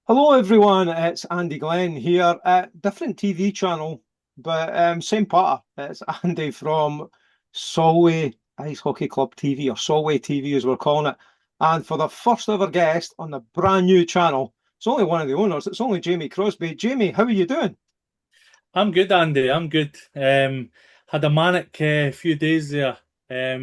Hello everyone, it's Andy Glenn here at different TV channel, but same patter. It's Andy from Solway Ice Hockey Club TV or Solway TV as we're calling it. And for the first ever guest on the brand new channel, it's only one of the owners, it's only Jamie Crosbie. Jamie, how are you doing? I'm good, Andy. I'm good. Had a manic few days there. Yeah,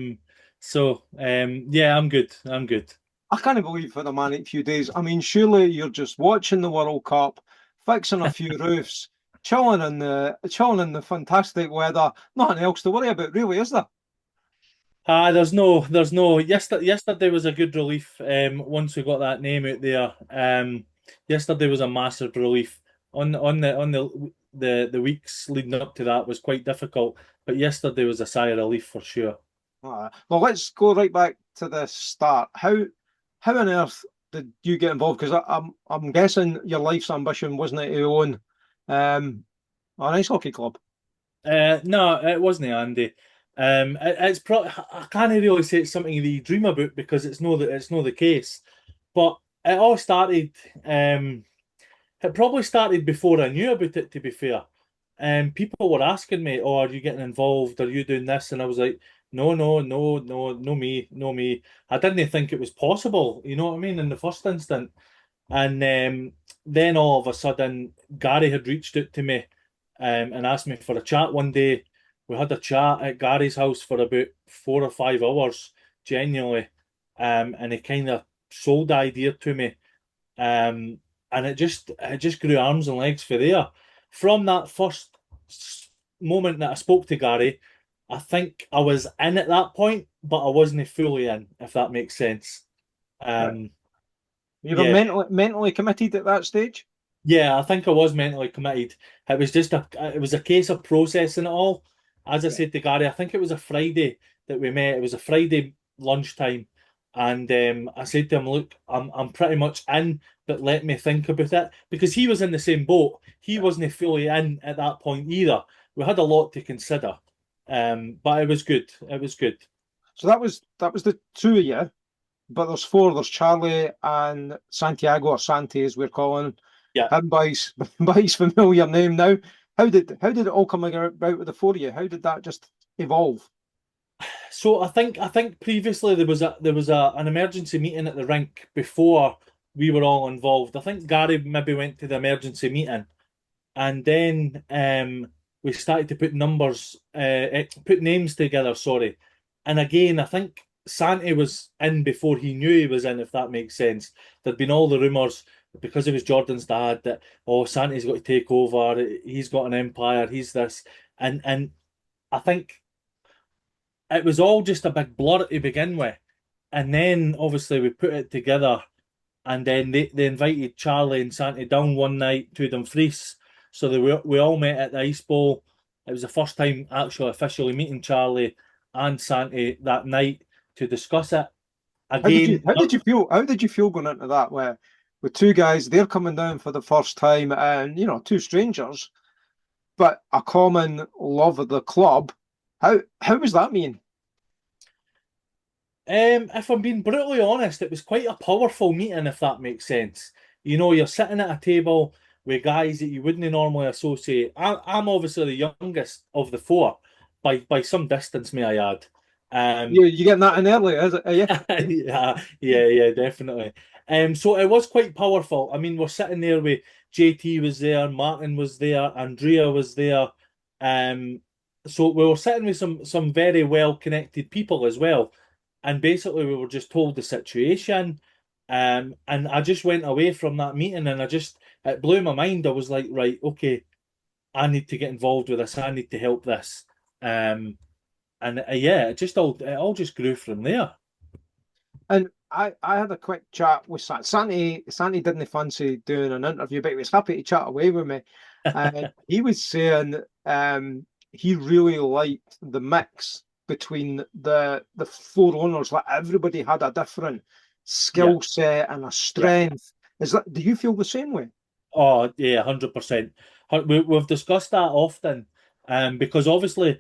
I'm good. I'm good. I can't believe for the manic few days. I mean, surely you're just watching the World Cup, fixing a few roofs, chilling in the fantastic weather. Nothing else to worry about, really, is there? There's no. Yesterday was a good relief. Once we got that name out there. Yesterday was a massive relief. On the weeks leading up to that was quite difficult, but yesterday was a sigh of relief for sure. Well, let's go right back to the start. How on earth did you get involved? Because I'm guessing your life's ambition wasn't it to own an ice hockey club. No, it wasn't Andy. It's probably I can't really say it's something that you dream about because it's not the case. But it all started. It probably started before I knew about it. To be fair, people were asking me, "Oh, are you getting involved? Are you doing this?" And I was like, "No, no, no, no, no me, no me." I didn't think it was possible. You know what I mean? In the first instant, and then all of a sudden, Gary had reached out to me and asked me for a chat one day. We had a chat at Gary's house for about 4 or 5 hours, genuinely, and he kind of sold the idea to me, and it just grew arms and legs for there. From that first moment that I spoke to Gary, I think I was in at that point, but I wasn't fully in, if that makes sense. Right. Um, You were yeah, mentally committed at that stage. Yeah, I think I was mentally committed. It was a case of processing it all. As I Yeah. said to Gary, I think it was a Friday that we met. It was a Friday lunchtime, and I said to him, "Look, I'm pretty much in, but let me think about it," because he was in the same boat. He Yeah. wasn't fully in at that point either. We had a lot to consider, but it was good. It was good. So that was the two of you, but there's four. There's Charlie and Santiago or Santi as we're calling Yeah. him by his by his familiar name now. How did it all come about with the four of you? How did that just evolve? So I think previously there was an emergency meeting at the rink before we were all involved. I think Gary maybe went to the emergency meeting, and then we started to put names together. Sorry, and again I think Santi was in before he knew he was in. If that makes sense, there'd been all the rumours because it was Jordan's dad that Santi's got to take over. He's got an empire. He's this, and I think it was all just a big blur to begin with. And then obviously we put it together and then they invited Charlie and Santi down one night to Dumfries. So we all met at the Ice Bowl. It was the first time actually officially meeting Charlie and Santi that night to discuss it. How did you Again, how did you feel? How did you feel going into that where with two guys, they're coming down for the first time and two strangers, but a common love of the club. How was that mean? if I'm being brutally honest, it was quite a powerful meeting, if that makes sense. You're sitting at a table with guys that you wouldn't normally associate. I'm obviously the youngest of the four, by some distance, may I add. Um, You getting that in early, is it? Are you? yeah, definitely. So it was quite powerful. I mean, we're sitting there with JT was there, Martin was there, Andrea was there. Um, so we were sitting with some very well connected people as well. And basically we were just told the situation. And I just went away from that meeting and it blew my mind. I was like, right, okay, I need to get involved with this. I need to help this. And yeah, it all just grew from there. And I had a quick chat with Santi. Santi didn't fancy doing an interview, but he was happy to chat away with me. And he was saying he really liked the mix between the four owners. Like everybody had a different Yeah, skill set and a yeah. strength. Do you feel the same way? Oh, yeah, 100%. We've discussed that often, because obviously,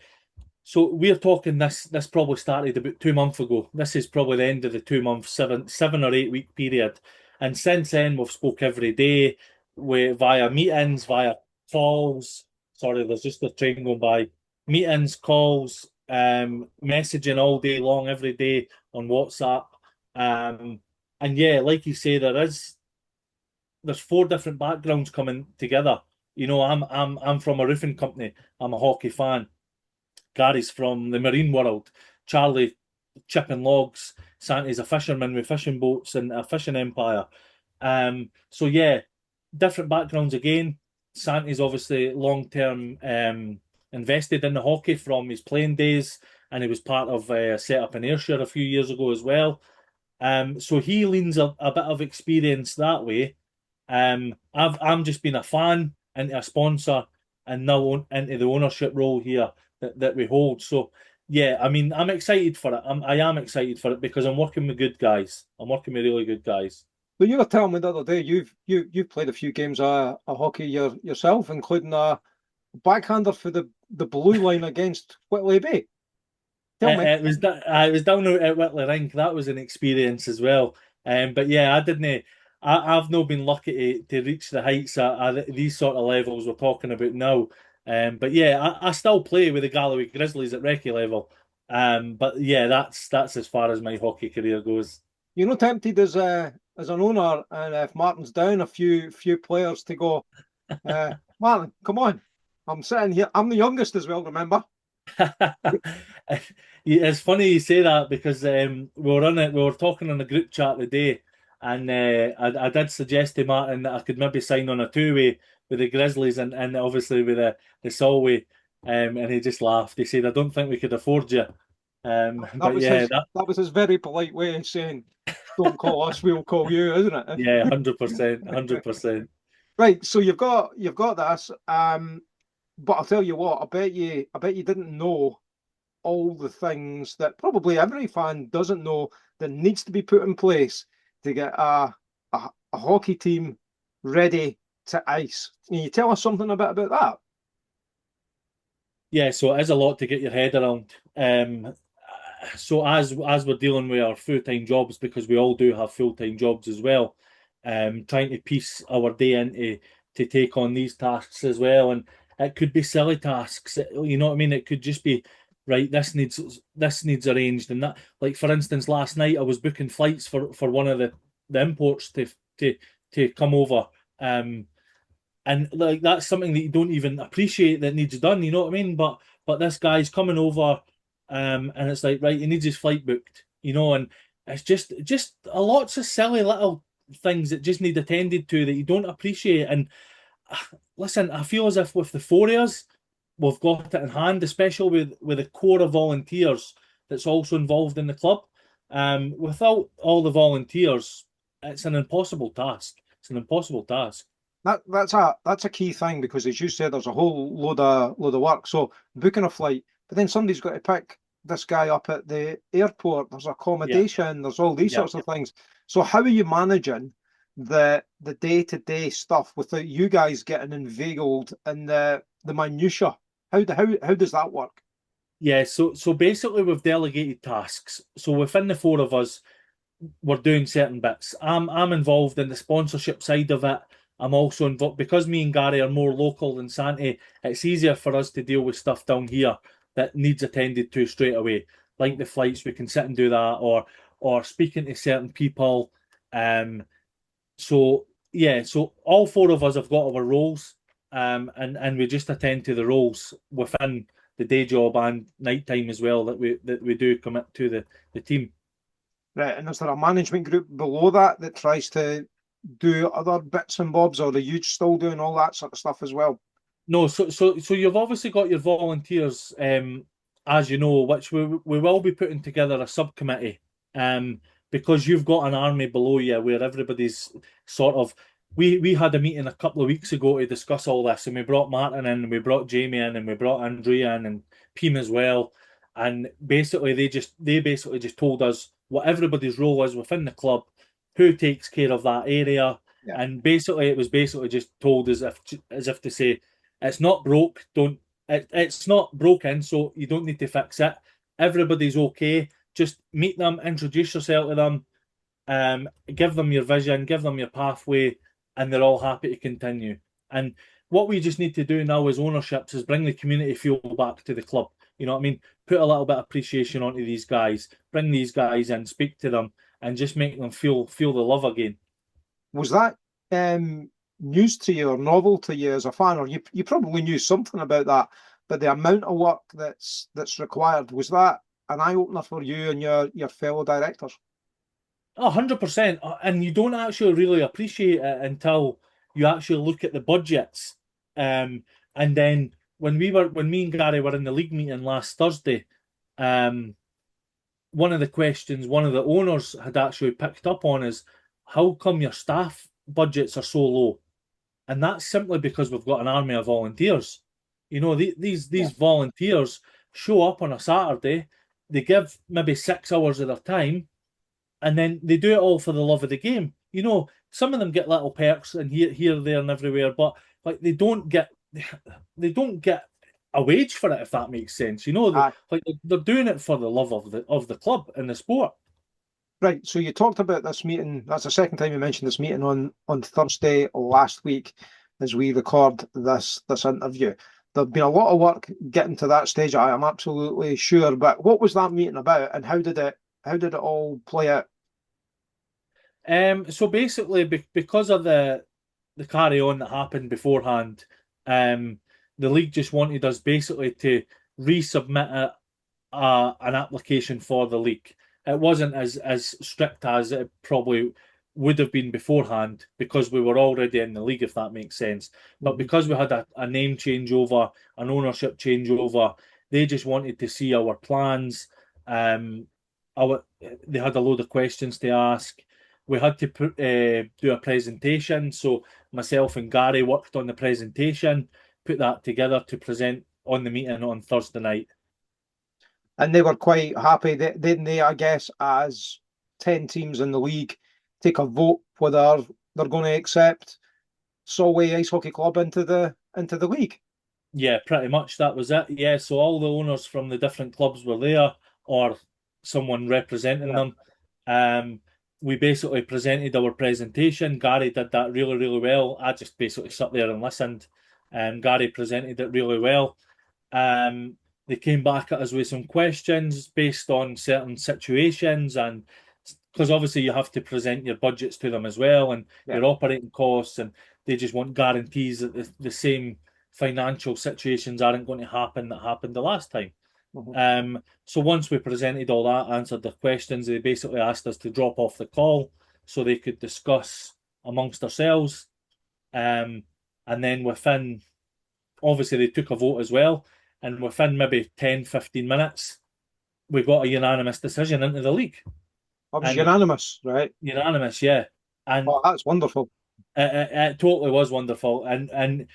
so we're talking this probably started about 2 months ago. This is probably the end of the 2 month, 7 or 8 week period. And since then, we've spoke every day, via meetings, via calls. Sorry, there's just a train going by. Meetings, calls, messaging all day long, every day on WhatsApp. Um, and yeah, like you say, there's four different backgrounds coming together. I'm from a roofing company. I'm a hockey fan. Gary's from the marine world. Charlie chipping logs. Santi's a fisherman with fishing boats and a fishing empire. So yeah, different backgrounds again. Santi's obviously long term invested in the hockey from his playing days, and he was part of a set up in Ayrshire a few years ago as well. So he leans a bit of experience that way. I'm just been a fan into a sponsor and now into the ownership role here that we hold. So yeah, I mean, I'm excited for it. I am excited for it because I'm working with good guys. I'm working with really good guys. But you were telling me the other day you've played a few games of hockey yourself, including a backhander for the blue line against Whitley Bay. Tell me. I was down out at Whitley Rink. That was an experience as well. But yeah, I didn't. I've not been lucky to reach the heights at these sort of levels we're talking about now. But yeah, I still play with the Galloway Grizzlies at recce level. But yeah, that's as far as my hockey career goes. You're not tempted as an owner, and if Martin's down a few players to go, Martin, come on. I'm sitting here. I'm the youngest as well, remember? It's funny you say that because we were talking on a group chat today, and I did suggest to Martin that I could maybe sign on a two-way with the Grizzlies and obviously with the Solway, and he just laughed. He said, "I don't think we could afford you." That But was yeah, his that was his very polite way of saying, "Don't call us, we'll call you," isn't it? yeah, 100%, 100%. Right. So you've got this. But I'll tell you what, I bet you didn't know all the things that probably every fan doesn't know that needs to be put in place to get a hockey team ready to ice. Can you tell us something a bit about that? Yeah, so it is a lot to get your head around. So as we're dealing with our full-time jobs, because we all do have full-time jobs as well, trying to piece our day into to take on these tasks as well, and it could be silly tasks. You know what I mean? It could just be right. This needs arranged, and that. Like for instance, last night I was booking flights for one of the imports to to come over. And like that's something that you don't even appreciate that needs done, you know what I mean? But this guy's coming over, and it's like, right, he needs his flight booked, and it's just a lots of silly little things that just need attended to that you don't appreciate. And listen, I feel as if with the four of us, we've got it in hand, especially with the core of volunteers that's also involved in the club. Without all the volunteers, it's an impossible task. It's an impossible task. That's a key thing because as you said, there's a whole load of work. So booking a flight, but then somebody's got to pick this guy up at the airport. There's Yeah, accommodation, there's all these yeah. sorts of things. So how are you managing the day-to-day stuff without you guys getting inveigled in the minutia? How does that work? Yeah, so basically we've delegated tasks. So within the four of us, we're doing certain bits. I'm involved in the sponsorship side of it. I'm also involved because me and Gary are more local than Santi. It's easier for us to deal with stuff down here that needs attended to straight away, like the flights. We can sit and do that, or speaking to certain people. So yeah, so all four of us have got our roles, and we just attend to the roles within the day job and night time as well that we do commit to the team. Right, and is there a management group below that tries to do other bits and bobs, or are you still doing all that sort of stuff as well? No, so you've obviously got your volunteers, as you know, which we will be putting together a subcommittee, because you've got an army below you where everybody's sort of. We had a meeting a couple of weeks ago to discuss all this, and we brought Martin in, and we brought Jamie in, and we brought Andrea in, and Pim as well, and basically they basically just told us what everybody's role is within the club, who takes care of that area, Yeah. and basically it was basically just told as if to say it's not broke. Don't it's not broken, so you don't need to fix it. Everybody's okay. Just meet them, introduce yourself to them, give them your vision, give them your pathway, and they're all happy to continue. And what we just need to do now as ownerships is bring the community feel back to the club. You know what I mean? Put a little bit of appreciation onto these guys, bring these guys in, speak to them, and just make them feel the love again. Was that news to you or novel to you as a fan, or you probably knew something about that, but the amount of work that's required, was that an eye opener for you and your fellow directors? 100%. And you don't actually really appreciate it until you actually look at the budgets. And then when me and Gary were in the league meeting last Thursday, um, one of the questions one of the owners had actually picked up on is how come your staff budgets are so low? And that's simply because we've got an army of volunteers. You know, Yeah. these volunteers show up on a Saturday, they give maybe 6 hours of their time, and then they do it all for the love of the game. You know, some of them get little perks and here, there, and everywhere, but like they don't get a wage for it, if that makes sense. You know, Aye. like they're doing it for the love of the club and the sport. Right. So you talked about this meeting. That's the second time you mentioned this meeting on Thursday last week as we record this interview. There's been a lot of work getting to that stage, I am absolutely sure. But what was that meeting about and how did it all play out? So basically, because of the carry on that happened beforehand, um, the league just wanted us basically to resubmit an application for the league. It wasn't as strict as it probably would have been beforehand because we were already in the league, if that makes sense. But Mhm. because we had a name changeover, an ownership changeover, they just wanted to see our plans. Um, they had a load of questions to ask. We had to do a presentation. So myself and Gary worked on the presentation, put that together to present on the meeting on Thursday night. And they were quite happy. Didn't they, I guess, as 10 teams in the league, take a vote whether they're going to accept Solway Ice Hockey Club into the league. Yeah, pretty much that was it. Yeah, so all the owners from the different clubs were there, or someone representing Yeah. them. Um, we basically presented our presentation. Gary did that really, really well. I just basically sat there and listened. Gary presented it really well. Um, they came back at us with some questions based on certain situations, and because obviously you have to present your budgets to them as well and Yeah. your operating costs, and they just want guarantees that the same financial situations aren't going to happen that happened the last time. Mhm. So once we presented all that, answered the questions, they basically asked us to drop off the call so they could discuss amongst ourselves. Um, and then obviously they took a vote as well. And within maybe 10, 15 minutes, we got a unanimous decision into the league. I was And unanimous, right? unanimous, yeah. And Oh, that's wonderful. it totally was wonderful. And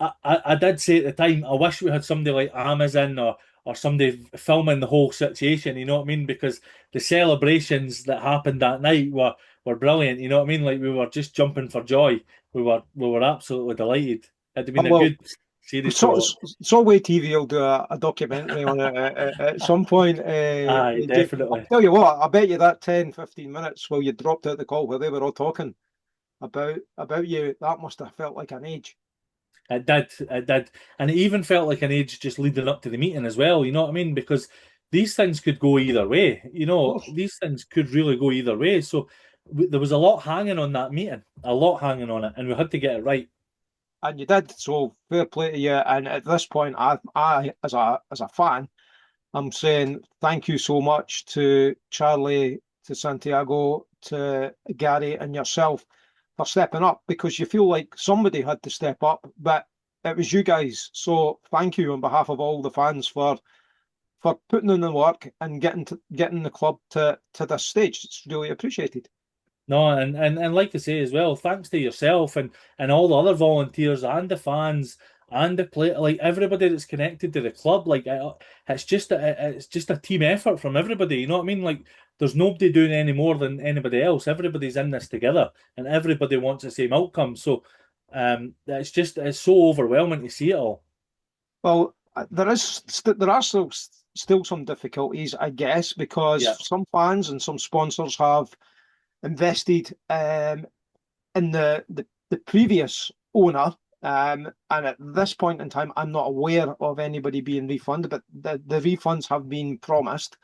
I did say at the time, I wish we had somebody like Amazon or somebody filming the whole situation, you know what I mean? Because the celebrations that happened that night were brilliant, you know what I mean? Like we were just jumping for joy. We were absolutely delighted. It'd been a Well, good series to so, watch. Solway TV will do a documentary on it at some point. Aye, I'll definitely. tell you what, I bet you that 10, 15 minutes while you dropped out the call where they were all talking about you, that must have felt like an age. It did. And it even felt like an age just leading up to the meeting as well, you know what I mean? Because these things could go either way, you Of know, course. these things could really go either way. So there was a lot hanging on that meeting, a lot hanging on it, and we had to get it right. And you did, so fair play to you. And at this point, I as a fan, I'm saying thank you so much to Charlie, to Santiago, to Gary, and yourself for stepping up because you feel like somebody had to step up, but it was you guys. So thank you on behalf of all the fans for putting in the work and getting the club to this stage. It's really appreciated. No, and like I say as well, thanks to yourself and all the other volunteers and the fans and the play, like everybody that's connected to the club. Like it's just a team effort from everybody. You know what I mean? Like there's nobody doing any more than anybody else. Everybody's in this together, and everybody wants the same outcome. So, it's so overwhelming to see it all. Well, there are still some difficulties, I guess, because Yeah, some fans and some sponsors have invested in the previous owner. And at this point in time, I'm not aware of anybody being refunded, but the refunds have been promised.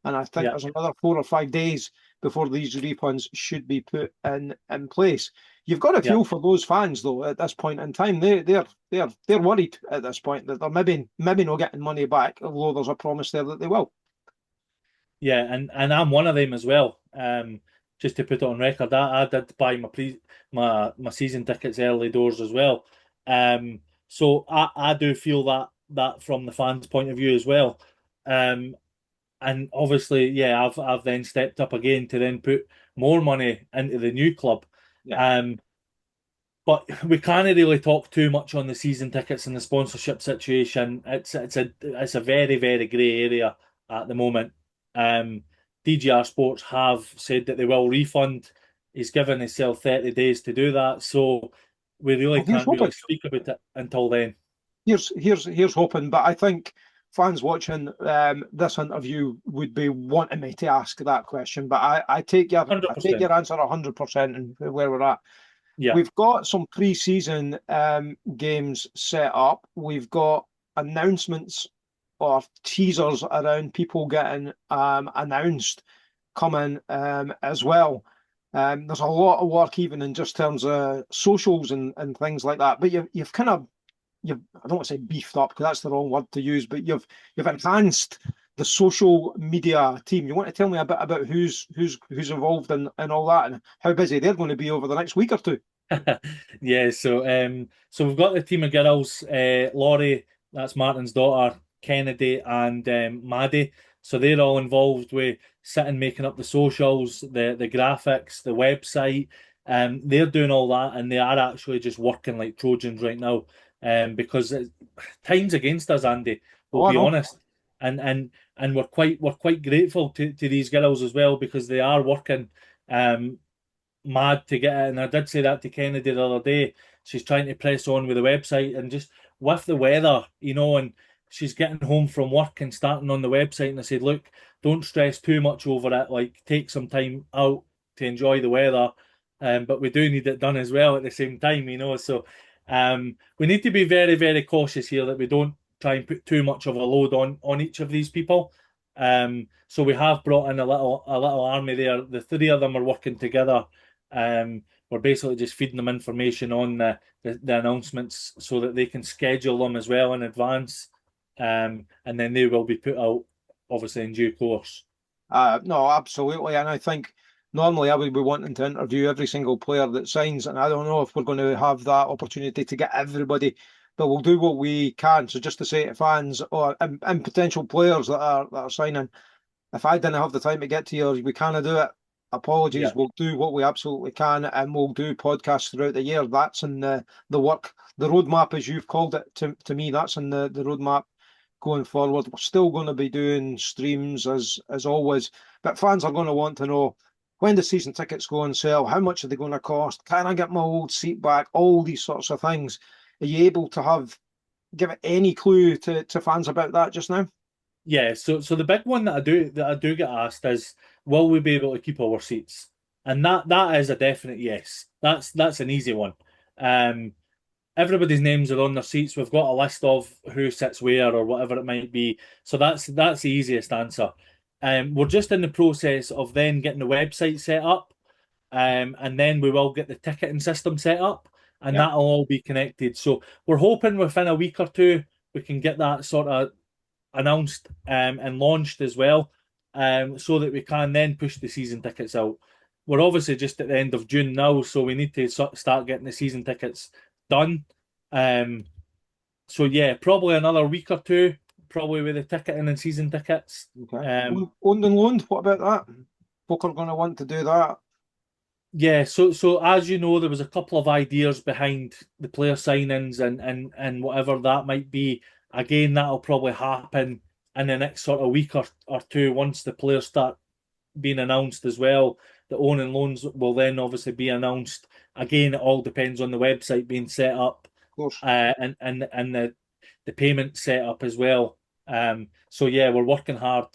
And I think Yeah, there's another 4 or 5 days before these refunds should be put in place. You've got to yeah. feel for those fans though at this point in time. They're worried at this point that they're maybe not getting money back, although there's a promise there that they will. Yeah, and I'm one of them as well. Just to put it on record, I did buy my season tickets early doors as well. So I do feel that from the fans' point of view as well. Um, and obviously, yeah, I've then stepped up again to then put more money into the new club. Yeah. Um, but we can't really talk too much on the season tickets and the sponsorship situation. It's a very very grey area at the moment. DGR Sports have said that they will refund. He's given himself 30 days to do that, so we really Well, here's can't really hoping. speak about it until then. Here's hoping, but I think fans watching this interview would be wanting me to ask that question. But I take 100%. your answer 100% and where we're at. Yeah, We've got some pre-season games set up. We've got announcements or teasers around people getting announced coming as well. There's a lot of work even in just terms of socials and things like that. But you've kind of you've I don't want to say beefed up because that's the wrong word to use, but you've enhanced the social media team. You want to tell me a bit about who's involved in all that and how busy they're going to be over the next week or two? yeah. So we've got the team of girls, Laurie, that's Martin's daughter, Kennedy, and Maddie. So they're all involved with sitting, making up the socials, the graphics, the website. They're doing all that, and they are actually just working like Trojans right now. Because time's against us, Andy. We'll Oh, I be know. honest, and we're quite grateful to these girls as well because they are working. Mad to get it. And I did say that to Kennedy the other day. She's trying to press on with the website and just with the weather, and she's getting home from work and starting on the website. And I said, look, don't stress too much over it. Like, take some time out to enjoy the weather. But we do need it done as well at the same time. So we need to be very, very cautious here that we don't try and put too much of a load on each of these people. So we have brought in a little army there. The three of them are working together. We're basically just feeding them information on the announcements so that they can schedule them as well in advance. And then they will be put out obviously in due course. No, absolutely. And I think normally I would be wanting to interview every single player that signs, and I don't know if we're going to have that opportunity to get everybody, but we'll do what we can. So just to say to fans or and potential players that are signing, if I didn't have the time to get to you, we can't do it. Yeah. Apologies. We'll do what we absolutely can, and we'll do podcasts throughout the year. That's in the work, the roadmap, as you've called it to me. That's in the roadmap going forward. We're still going to be doing streams as always, but fans are going to want to know when the season tickets go on sale, how much are they going to cost? Can I get my old seat back? All these sorts of things. Are you able to give it any clue to fans about that just now? Yeah, so the big one that I do get asked is, will we be able to keep our seats? And that is a definite yes. That's an easy one. Um, Everybody's names are on their seats. We've got a list of who sits where or whatever it might be. So that's the easiest answer. We're just in the process of then getting the website set up, and then we will get the ticketing system set up, and Yeah, that'll all be connected. So we're hoping within a week or two we can get that sort of announced and launched as well, so that we can then push the season tickets out. We're obviously just at the end of June now, so we need to start getting the season tickets done. Um, so yeah, probably another week or two, probably with the ticketing and season tickets. okay. Um, Owned and loaned, what about that? Folk are going to want to do that. yeah, so as you know, there was a couple of ideas behind the player signings and whatever that might be. Again, that'll probably happen in the next sort of week or two once the players start being announced as well. The own and loans will then obviously be announced. Again, it all depends on the website being set up, Of course. and the payment set up as well. So yeah, we're working hard,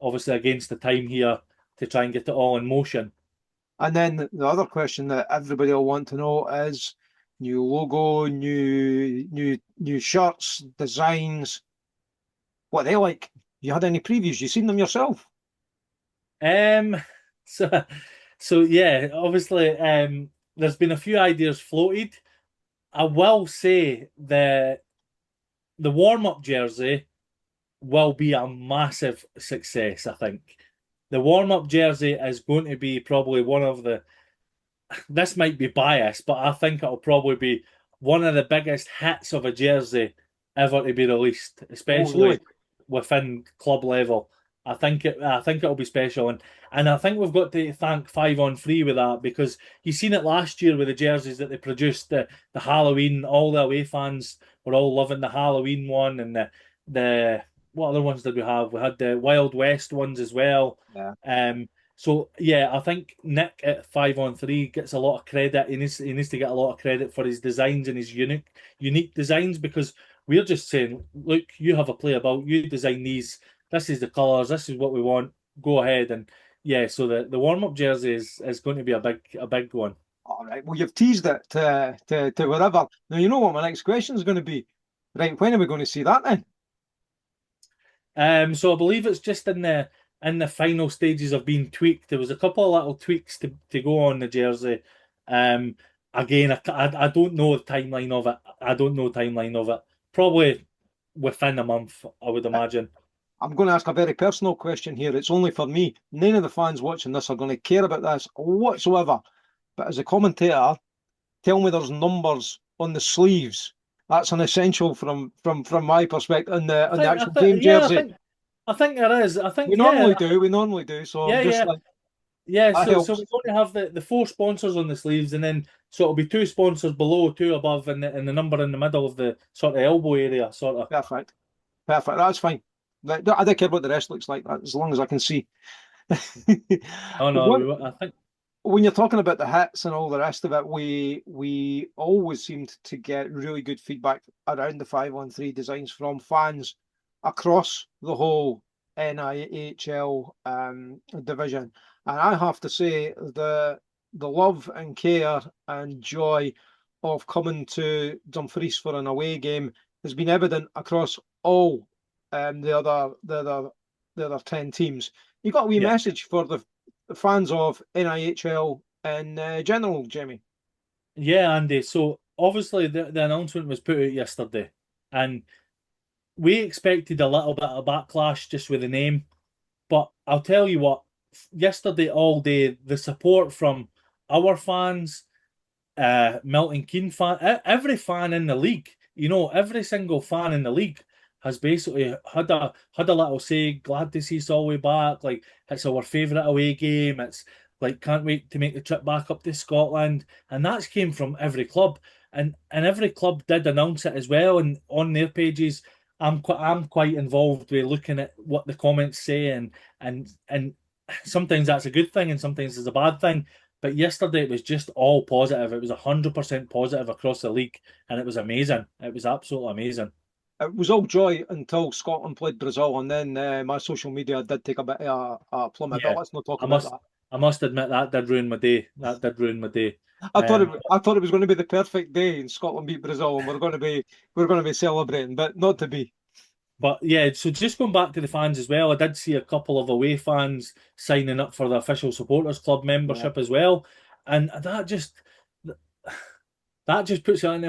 obviously against the time here to try and get it all in motion. And then the other question that everybody will want to know is new logo, new shirts, designs, what they like. You had any previews? You seen them yourself? Um, so yeah, obviously, there's been a few ideas floated. I will say the warm-up jersey will be a massive success, I think. The warm-up jersey is going to be probably one of the, this might be biased, but I think it'll probably be one of the biggest hits of a jersey ever to be released, Oh, really? especially within club level. I think it'll be special, and I think we've got to thank 5-on-3 with that, because you seen it last year with the jerseys that they produced, the Halloween, all the away fans were all loving the Halloween one, and the what other ones did we have? We had the Wild West ones as well. Yeah. So yeah, I think Nick at 5-on-3 gets a lot of credit. He needs to get a lot of credit for his designs and his unique designs, because we're just saying, look, you have a play about, you design these. This is the colours. This is what we want. Go ahead, and yeah. So the warm up jersey is going to be a big one. All right. Well, you've teased it to wherever. Now, you know what my next question is going to be. Right. When are we going to see that then? So I believe it's just in the final stages of being tweaked. There was a couple of little tweaks to go on the jersey. Um, Again, I don't know the timeline of it. I don't know the timeline of it. Probably within a month, I would imagine. I'm going to ask a very personal question here. It's only for me. None of the fans watching this are going to care about this whatsoever. But as a commentator, tell me there's numbers on the sleeves. That's an essential from my perspective on the actual game Yeah, jersey. I think there is. I think We yeah, normally do. We normally do. So I'm yeah, just yeah. like Yeah, that so helps. we're going to have the four sponsors on the sleeves, and then so it'll be two sponsors below, two above, and the number in the middle of the sort of elbow area, sort of. Perfect. Perfect. That's fine. I don't care what the rest looks like, as long as I can see. Oh no, One, I think when you're talking about the hits and all the rest of it, we always seemed to get really good feedback around the 5-on-3 designs from fans across the whole NIHL division. And I have to say the love and care and joy of coming to Dumfries for an away game has been evident across all the other 10 teams. You got a wee yeah, message for the fans of NIHL in general, Jamie. yeah, Andy. So obviously the announcement was put out yesterday, and we expected a little bit of backlash just with the name, but I'll tell you what, yesterday all day the support from our fans, Milton Keynes fan, every fan in the league, every single fan in the league has basically had a little say, glad to see Solway back. Like, it's our favourite away game. It's like, can't wait to make the trip back up to Scotland. And that's came from every club. And every club did announce it as well. And on their pages, I'm quite involved with looking at what the comments say, and sometimes that's a good thing and sometimes it's a bad thing. But yesterday it was just all positive. It was 100% positive across the league, and it was amazing. It was absolutely amazing. It was all joy until Scotland played Brazil, and then my social media did take a bit of a plummet. But Yeah, let's not talk I about must that. I must admit that did ruin my day. That did ruin my day. Um, I thought it was going to be the perfect day, and Scotland beat Brazil, and we're going to be celebrating, but not to be. but yeah, so just going back to the fans as well, I did see a couple of away fans signing up for the official supporters club Yeah, membership as well, and that just puts it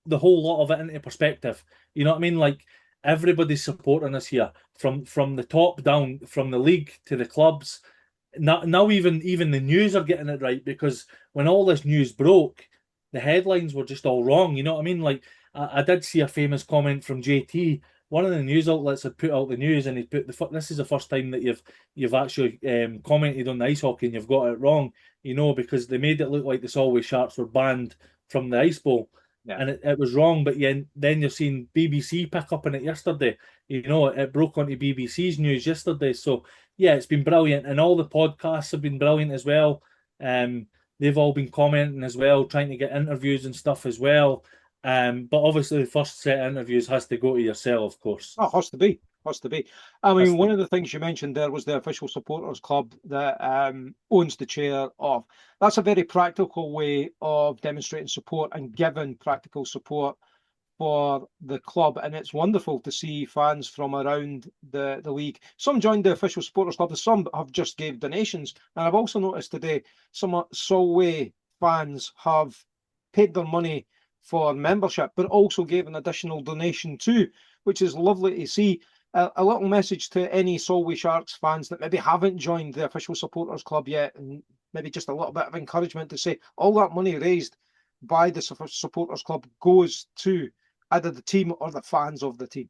the whole lot of it into perspective. You know what I mean? Like, everybody's supporting us here, from the top down, from the league to the clubs. Now even the news are getting it right, because when all this news broke, the headlines were just all wrong. You know what I mean? Like, I did see a famous comment from JT. One of the news outlets had put out the news, and he put this is the first time that you've actually commented on the ice hockey and you've got it wrong. Because they made it look like the Solway Sharks were banned from the Ice Bowl, yeah. and it was wrong. But then you're seeing BBC pick up on it yesterday. It broke onto BBC's news yesterday. So yeah, it's been brilliant, and all the podcasts have been brilliant as well. They've all been commenting as well, trying to get interviews and stuff as well. But obviously, the first set of interviews has to go to yourself, of course. Oh, it has to be. Has to be. I Has mean, to one be. of the things you mentioned there was the official supporters club that owns the chair of. That's a very practical way of demonstrating support and giving practical support for the club, and it's wonderful to see fans from around the league. Some joined the official supporters club, and some have just gave donations. And I've also noticed today some Solway fans have paid their money for membership, but also gave an additional donation too, which is lovely to see. A little message to any Solway Sharks fans that maybe haven't joined the official supporters club yet, and maybe just a little bit of encouragement to say all that money raised by the supporters club goes to either the team or the fans of the team.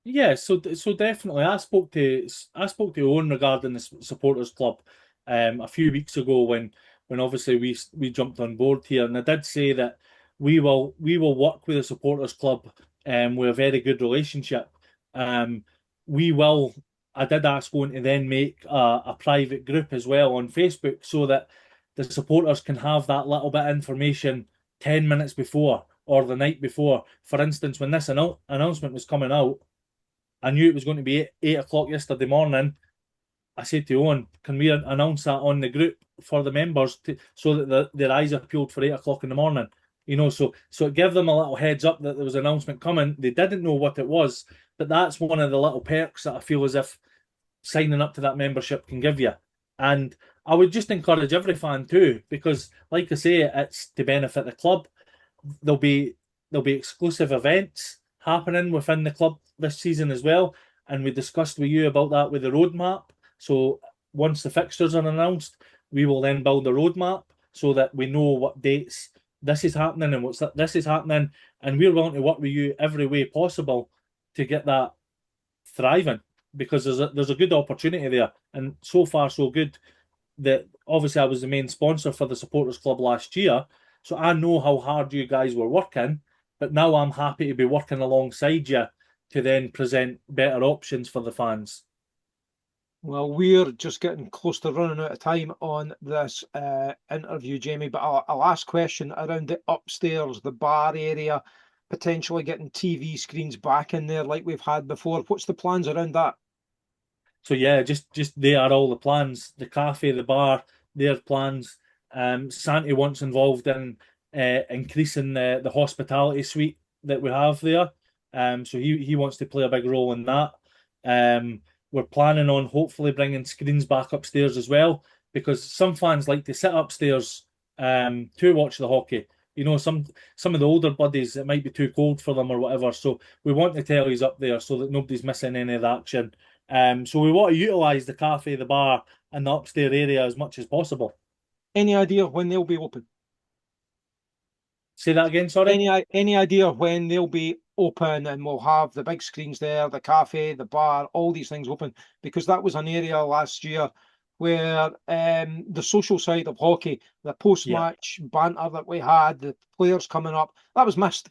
Yeah, so definitely. I spoke to Owen regarding the supporters club a few weeks ago when obviously we jumped on board here, and I did say that we will work with the supporters club with a very good relationship. Um, we will. I did ask Owen to then make a private group as well on Facebook so that the supporters can have that little bit of information 10 minutes before or the night before. For instance, when this announcement was coming out. I knew it was going to be 8 o'clock yesterday morning. I said to Owen, can we announce that on the group for the members so that their eyes are peeled for 8 o'clock in the morning? So it gave them a little heads up that there was an announcement coming. They didn't know what it was, but that's one of the little perks that I feel as if signing up to that membership can give you. And I would just encourage every fan too, because like I say, it's to benefit the club. There'll be there'll be exclusive events happening within the club this season as well, and we discussed with you about that with the roadmap. So once the fixtures are announced, we will then build a roadmap so that we know what dates this is happening and what's this is happening, and we're willing to work with you every way possible to get that thriving because there's a good opportunity there, and so far so good that obviously I was the main sponsor for the supporters club last year, so I know how hard you guys were working. But now I'm happy to be working alongside you to then present better options for the fans. Well, we're just getting close to running out of time on this interview, Jamie. But a last question around the upstairs, the bar area, potentially getting TV screens back in there like we've had before. What's the plans around that? So yeah, just they are all the plans. The cafe, the bar, their plans. Santi wants involved in increasing the hospitality suite that we have there. So he wants to play a big role in that. We're planning on hopefully bringing screens back upstairs as well because some fans like to sit upstairs to watch the hockey. Some of the older buddies, it might be too cold for them or whatever. So we want the tellies up there so that nobody's missing any of the action. So we want to utilise the cafe, the bar, and the upstairs area as much as possible. Any idea when they'll be open? Say that again, sorry. Any idea when they'll be open and we'll have the big screens there, the cafe, the bar, all these things open? Because that was an area last year where the social side of hockey, the Yeah. post-match banter that we had, the players coming up, that was missed.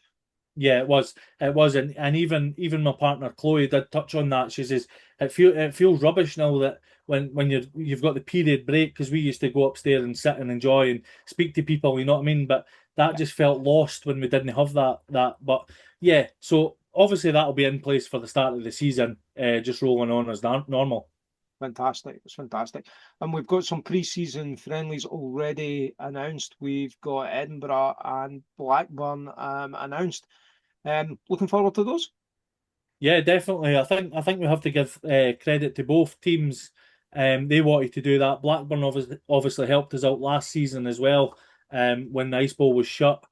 Yeah, it was, and even my partner Chloe did touch on that. She says it feels rubbish now that when you've got the period break because we used to go upstairs and sit and enjoy and speak to people, you know what I mean? But that Yeah, just felt lost when we didn't have that. But yeah, so obviously that'll be in place for the start of the season, just rolling on as normal. fantastic. It's fantastic. And we've got some pre-season friendlies already announced. We've got Edinburgh and Blackburn announced. Looking forward to those. Yeah, definitely. I think we have to give credit to both teams. They wanted to do that. Blackburn obviously helped us out last season as well when the Ice Bowl was shut.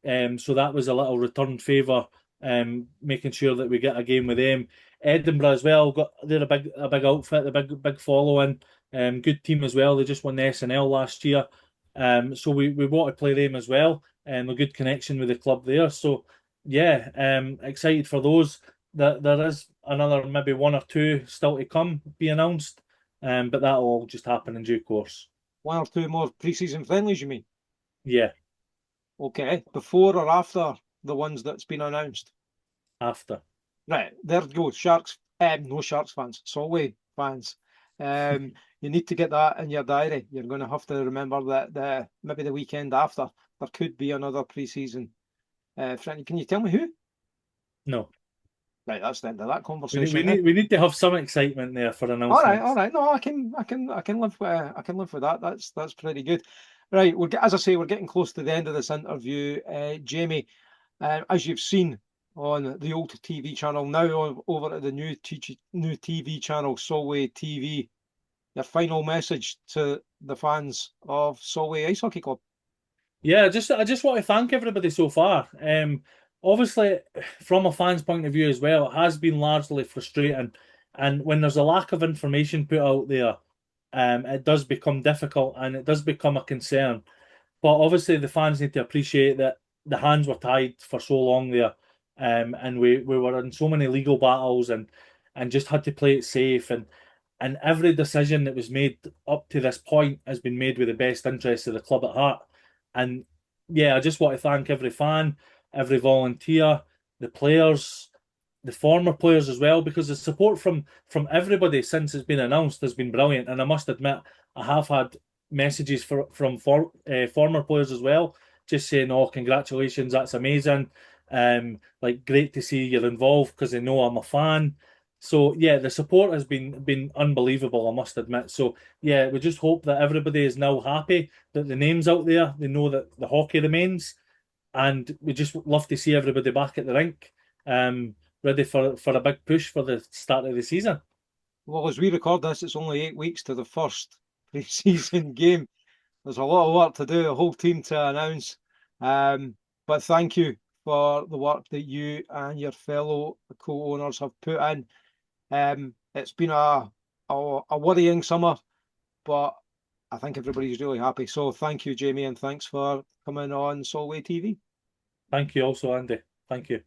So that was a little return favour, making sure that we get a game with them. Edinburgh as well they're a big outfit, a big following. Good team as well. They just won the SNL last year. So we want to play them as well. A good connection with the club there. So yeah, excited for those. There is another maybe one or two still to come be announced, but that'll all just happen in due course. One or two more pre-season friendlies, you mean? Yeah, Okay, before or after the ones that's been announced? after. Right, there it goes. Sharks, no Sharks fans, Solway fans. You need to get that in your diary. You're going to have to remember that maybe the weekend after there could be another pre-season friendly. Can you tell me who? No. Right, that's the end of that We need, we conversation then. need we need to have some excitement there for All announcements. right. No, I can live with, I can live with that. That's pretty good. Right, as I say, we're getting close to the end of this interview. Jamie, as you've seen on the old TV channel, now over at the new TV channel, Solway TV, your final message to the fans of Solway Ice Hockey Club. Yeah, I just want to thank everybody so far. Obviously, from a fan's point of view as well, it has been largely frustrating, and when there's a lack of information put out there, it does become difficult and it does become a concern. But obviously, the fans need to appreciate that the hands were tied for so long there, and we were in so many legal battles and just had to play it safe and every decision that was made up to this point has been made with the best interests of the club at heart. And yeah, I just want to thank every fan, every volunteer, the players, the former players as well, because the support from everybody since it's been announced has been brilliant. And I must admit, I have had messages from former players as well, just saying, "Oh, congratulations, that's amazing! Like great to see you're involved because they know I'm a fan." So yeah, the support has been unbelievable, I must admit. So yeah, we just hope that everybody is now happy that the name's out there. They know that the hockey remains, and we just love to see everybody back at the rink, ready for a big push for the start of the season. Well, as we record this, it's only 8 weeks to the first pre-season game. There's a lot of work to do, a whole team to announce. But thank you for the work that you and your fellow co-owners have put in. It's been a worrying summer, but I think everybody's really happy. So thank you, Jamie, and thanks for coming on Solway TV. Thank you also, Andy. Thank you.